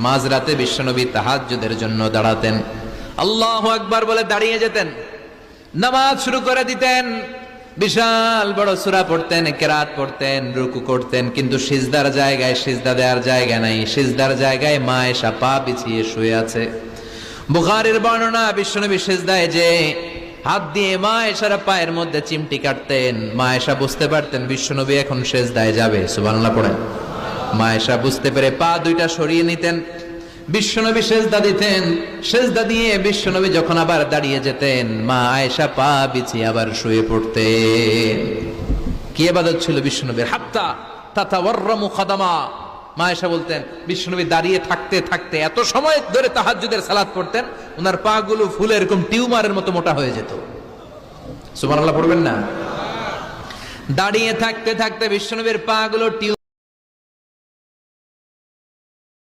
মাঝরাতে বিশ্বনবী তাহাজ্জুদের জন্য দাঁড়াতেন, আল্লাহু আকবার বলে দাঁড়িয়ে যেতেন, নামাজ শুরু করে দিতেন, বিশাল বড় সূরা পড়তেন, কিরাত পড়তেন, রুকু করতেন, কিন্তু সিজদার জায়গায় সিজদা দেওয়ার জায়গা নাই। সিজদার জায়গায় মা আয়েশা পা বিছিয়ে শুয়ে আছে। বুখারীর বর্ণনা, বিশ্বনবী সিজদায় যে হাত দিয়ে মা আয়েশার পায়ের মধ্যে চিমটি কাটতেন, মা আয়েশা বুঝতে পারতেন বিশ্বনবী এখন সিজদায় যাবে। সুবহানাল্লাহ পড়েন। মা আয়েশা বুঝতে পেরে পা দুইটা সরিয়ে নিতেন, বিশ্বনবী সেজদা দিতেন। সেজদা দিয়ে বিশ্বনবী যখন আবার দাঁড়িয়ে যেতেন, মা আয়েশা পা বিছিয়ে আবার শুয়ে পড়তেন। কি ইবাদত ছিল বিশ্বনবীর! হাত্তা তাতাওয়াররামু খাদামা। মা আয়েশা বলতেন বিশ্বনবী দাঁড়িয়ে থাকতে থাকতে এত সময় ধরে তাহাজ্জুদের সালাত পড়তেন, ওনার পা গুলো ফুলে এরকম টিউমারের মতো মোটা হয়ে যেত। সুবহানাল্লাহ পড়বেন না? দাঁড়িয়ে থাকতে থাকতে বিশ্বনবীর পা গুলো